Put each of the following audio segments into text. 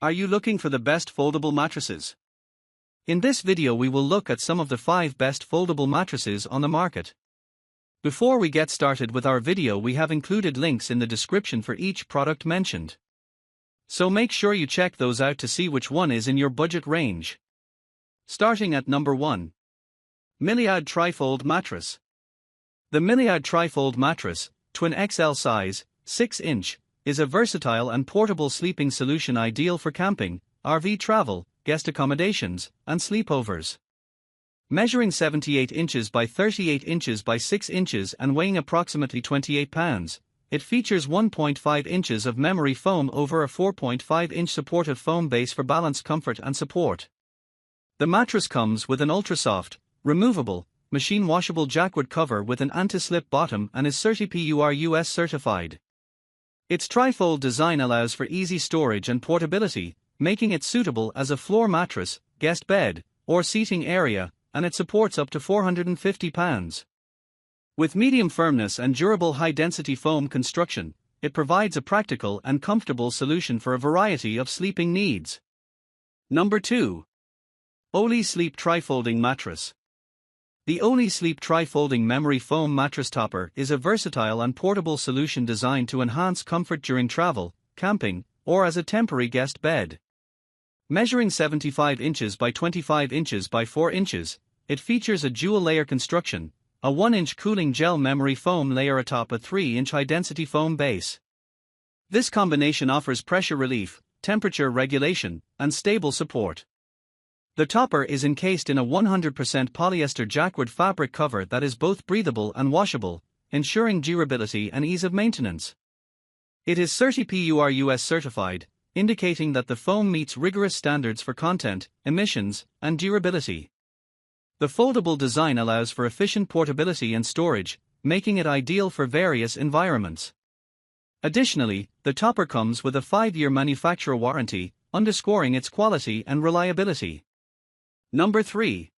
Are you looking for the best foldable mattresses? In this video we will look at some of the 5 best foldable mattresses on the market. Before we get started with our video, we have included links in the description for each product mentioned. So make sure you check those out to see which one is in your budget range. Starting at number 1. Myliad Trifold Mattress. The Myliad Trifold Mattress, Twin XL size, 6-inch, is a versatile and portable sleeping solution ideal for camping, RV travel, guest accommodations, and sleepovers. Measuring 78 inches by 38 inches by 6 inches and weighing approximately 28 pounds, it features 1.5 inches of memory foam over a 4.5-inch supportive foam base for balanced comfort and support. The mattress comes with an ultra-soft, removable, machine-washable jacquard cover with an anti-slip bottom and is CertiPUR US certified. Its trifold design allows for easy storage and portability, making it suitable as a floor mattress, guest bed, or seating area, and it supports up to 450 pounds. With medium firmness and durable high-density foam construction, it provides a practical and comfortable solution for a variety of sleeping needs. Number 2. Olee Sleep Trifolding Mattress. The Olee Sleep Trifolding Memory Foam Mattress Topper is a versatile and portable solution designed to enhance comfort during travel, camping, or as a temporary guest bed. Measuring 75 inches by 25 inches by 4 inches, it features a dual-layer construction, a 1-inch cooling gel memory foam layer atop a 3-inch high-density foam base. This combination offers pressure relief, temperature regulation, and stable support. The topper is encased in a 100% polyester jacquard fabric cover that is both breathable and washable, ensuring durability and ease of maintenance. It is CertiPUR US certified, indicating that the foam meets rigorous standards for content, emissions, and durability. The foldable design allows for efficient portability and storage, making it ideal for various environments. Additionally, the topper comes with a 5-year manufacturer warranty, underscoring its quality and reliability. Number 3.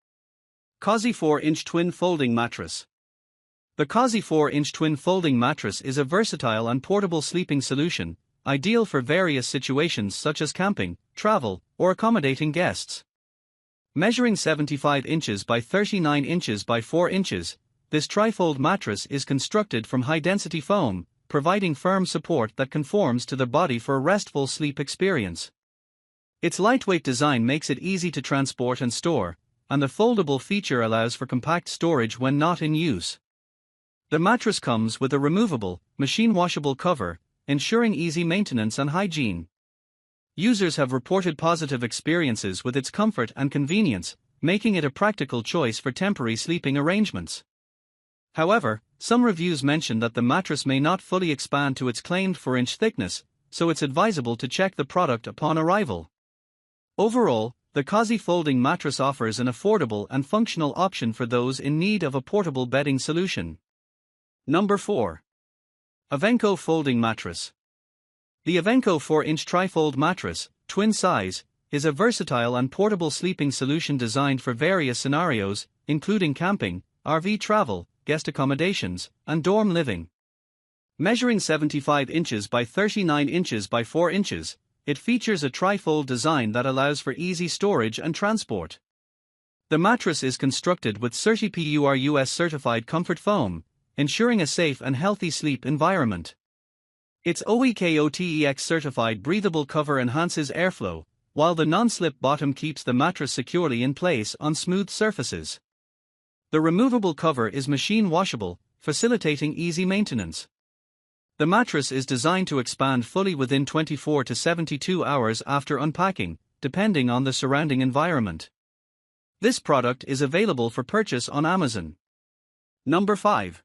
Cozzzi 4-inch Twin Folding Mattress. The Cozzzi 4-inch Twin Folding Mattress is a versatile and portable sleeping solution, ideal for various situations such as camping, travel, or accommodating guests. Measuring 75 inches by 39 inches by 4 inches, this trifold mattress is constructed from high-density foam, providing firm support that conforms to the body for a restful sleep experience. Its lightweight design makes it easy to transport and store, and the foldable feature allows for compact storage when not in use. The mattress comes with a removable, machine-washable cover, ensuring easy maintenance and hygiene. Users have reported positive experiences with its comfort and convenience, making it a practical choice for temporary sleeping arrangements. However, some reviews mention that the mattress may not fully expand to its claimed 4-inch thickness, so it's advisable to check the product upon arrival. Overall, the Cozzzi folding mattress offers an affordable and functional option for those in need of a portable bedding solution. Number 4. Avenco Folding Mattress. The Avenco 4-inch trifold mattress, twin size, is a versatile and portable sleeping solution designed for various scenarios, including camping, RV travel, guest accommodations, and dorm living. Measuring 75 inches by 39 inches by 4 inches, it features a trifold design that allows for easy storage and transport. The mattress is constructed with CertiPUR US certified comfort foam, ensuring a safe and healthy sleep environment. Its OEKOTEX certified breathable cover enhances airflow, while the non-slip bottom keeps the mattress securely in place on smooth surfaces. The removable cover is machine washable, facilitating easy maintenance. The mattress is designed to expand fully within 24 to 72 hours after unpacking, depending on the surrounding environment. This product is available for purchase on Amazon. Number 5.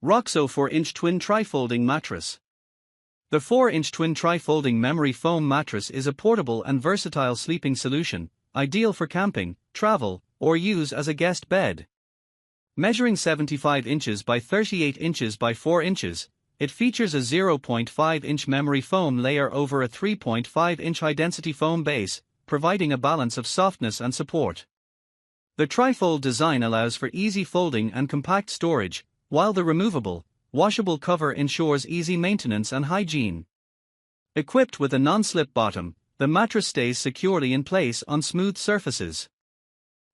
Roxzo 4-inch Twin Trifolding Mattress. The 4-inch Twin Trifolding Memory Foam Mattress is a portable and versatile sleeping solution, ideal for camping, travel, or use as a guest bed. Measuring 75 inches by 38 inches by 4 inches, it features a 0.5-inch memory foam layer over a 3.5-inch high-density foam base, providing a balance of softness and support. The trifold design allows for easy folding and compact storage, while the removable, washable cover ensures easy maintenance and hygiene. Equipped with a non-slip bottom, the mattress stays securely in place on smooth surfaces.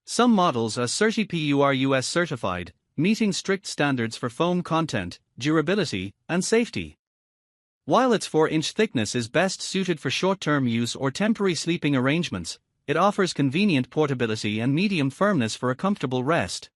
Some models are CertiPUR-US certified, meeting strict standards for foam content, durability, and safety. While its 4-inch thickness is best suited for short-term use or temporary sleeping arrangements, it offers convenient portability and medium firmness for a comfortable rest.